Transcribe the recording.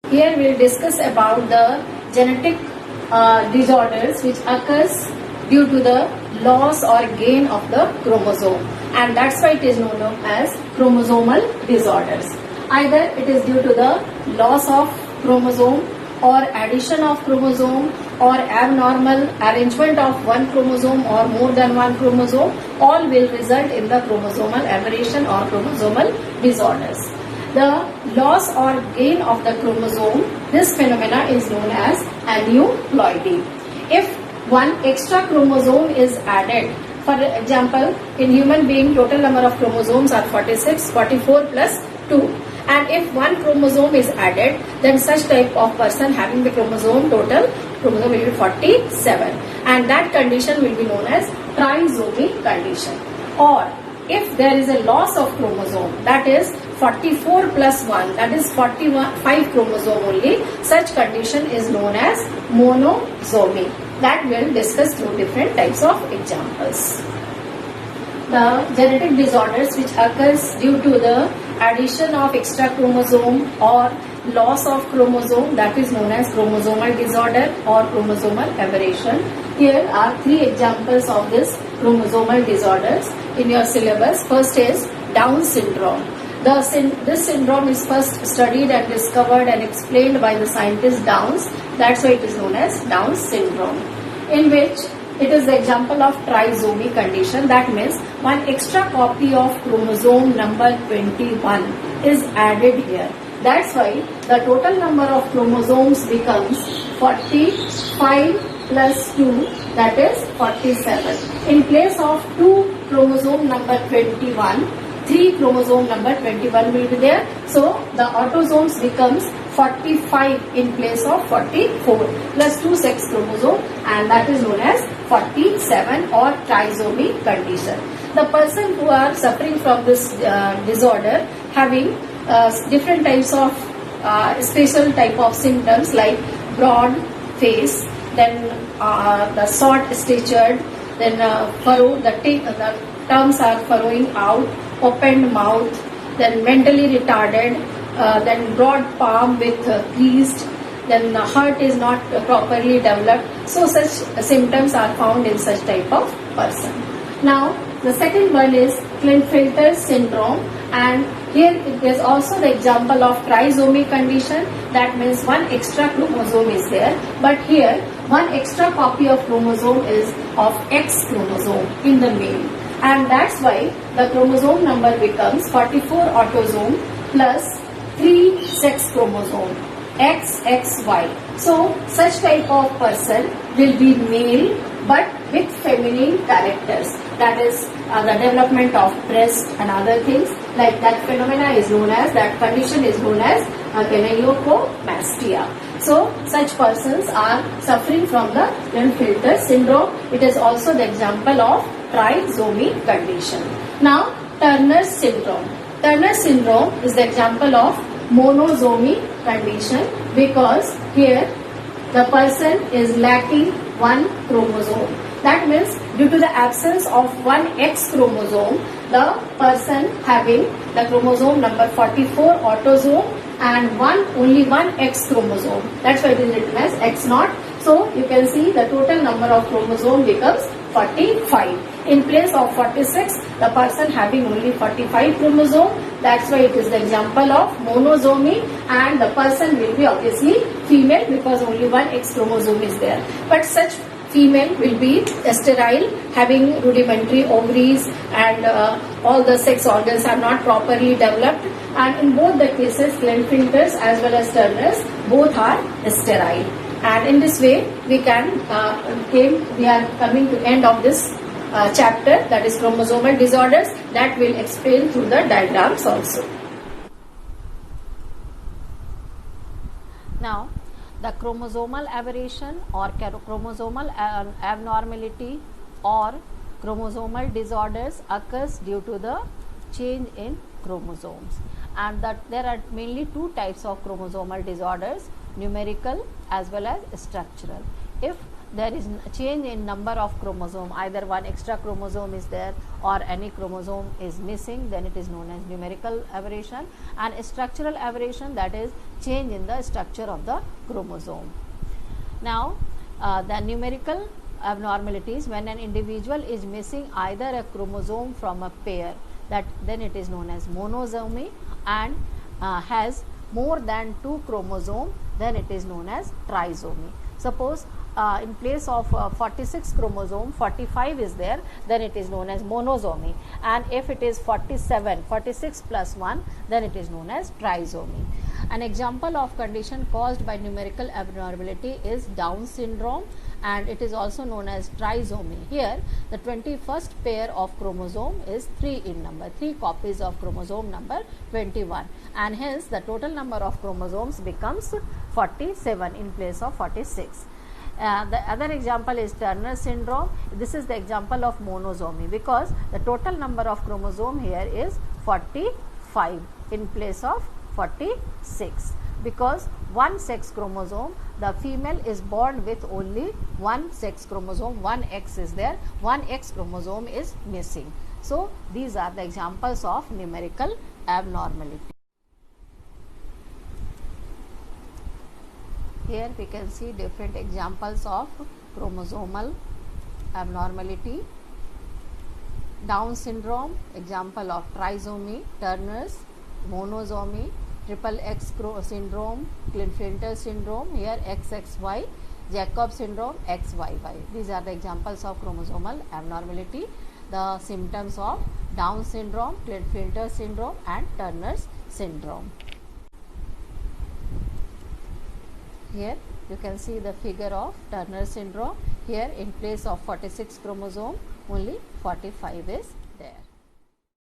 Here we will discuss about the genetic disorders which occurs due to the loss or gain of the chromosome, and that's why it is known as chromosomal disorders. Either it is due to the loss of chromosome or addition of chromosome or abnormal arrangement of one chromosome or more than one chromosome, all will result in the chromosomal aberration or chromosomal disorders. The loss or gain of the chromosome, this phenomena is known as aneuploidy. If one extra chromosome is added, for example, in human being total number of chromosomes are 46, 44 plus 2. And if one chromosome is added, then such type of person having the total chromosome will be 47. And that condition will be known as trisomy condition. Or if there is a loss of chromosome, that is 44 plus 1, that is 5 chromosome only, such condition is known as monosomy. That we will discuss through different types of examples. The genetic disorders which occurs due to the addition of extra chromosome or loss of chromosome, that is known as chromosomal disorder or chromosomal aberration. Here are 3 examples of this chromosomal disorders in your syllabus. First is Down syndrome. This syndrome is first studied and discovered and explained by the scientist Downs. That's why it is known as Down syndrome, in which it is the example of trisomy condition. That means one extra copy of chromosome number 21 is added here. That's why the total number of chromosomes becomes 45 plus 2, that is 47. In place of 2 chromosome number 21, 3 chromosome number 21 will be there. So the autosomes becomes 45 in place of 44 plus 2 sex chromosome, and that is known as 47 or trisomy condition. The person who are suffering from this disorder having different types of special type of symptoms like broad face, then the short statured, then furrow, the tongues are furrowing out, opened mouth, then mentally retarded, then broad palm with creased, then the heart is not properly developed. So such symptoms are found in such type of person. Now the second one is Klinefelter syndrome, and here it is also the example of trisomy condition. That means one extra chromosome is there, but here one extra copy of chromosome is of X chromosome in the male, and that's why the chromosome number becomes 44 autosome plus 3 sex chromosome XXY. So such type of person will be male but with feminine characters. That is the development of breast and other things like that. Phenomena is known as, that condition is known as gynecomastia. So such persons are suffering from the Klinefelter syndrome. It is also the example of trisomy condition. Now Turner syndrome. Turner syndrome is the example of monosomy condition, because here the person is lacking one chromosome. That means due to the absence of one X chromosome, the person having the chromosome number 44 autosome and only one X chromosome. That's why it is written as X0. So you can see the total number of chromosome becomes 45. In place of 46, the person having only 45 chromosome. That's why it is the example of monosomy, and the person will be obviously female because only one X chromosome is there. But such female will be sterile, having rudimentary ovaries, and all the sex organs are not properly developed. And in both the cases, Klinefelters as well as Turners, both are sterile. And in this way, we are coming to end of this chapter, that is chromosomal disorders, that will explain through the diagrams also. Now, the chromosomal aberration or chromosomal abnormality or chromosomal disorders occurs due to the change in chromosomes, and that there are mainly 2 types of chromosomal disorders, numerical as well as structural. If there is change in number of chromosome, either one extra chromosome is there or any chromosome is missing, then it is known as numerical aberration. And a structural aberration, that is change in the structure of the chromosome. Now the numerical abnormalities, when an individual is missing either a chromosome from a pair, that then it is known as monosomy, and has more than 2 chromosomes, then it is known as trisomy. Suppose in place of 46 chromosome 45 is there, then it is known as monosomy, and if it is 46 plus 1, then it is known as trisomy. An example of condition caused by numerical abnormality is Down syndrome, and it is also known as trisomy. Here the 21st pair of chromosome is 3 in number, 3 copies of chromosome number 21, and hence the total number of chromosomes becomes 47 in place of 46. The other example is Turner syndrome. This is the example of monosomy, because the total number of chromosome here is 45 in place of 46, because one sex chromosome, the female is born with only one sex chromosome, one X is there, one X chromosome is missing. So these are the examples of numerical abnormality. Here we can see different examples of chromosomal abnormality. Down syndrome, example of trisomy. Turner's, monosomy. Triple X syndrome, Klinefelter syndrome, here XXY. Jacob syndrome, XYY. These are the examples of chromosomal abnormality. The symptoms of Down syndrome, Klinefelter syndrome and Turner's syndrome. Here you can see the figure of Turner syndrome. Here in place of 46 chromosome, only 45 is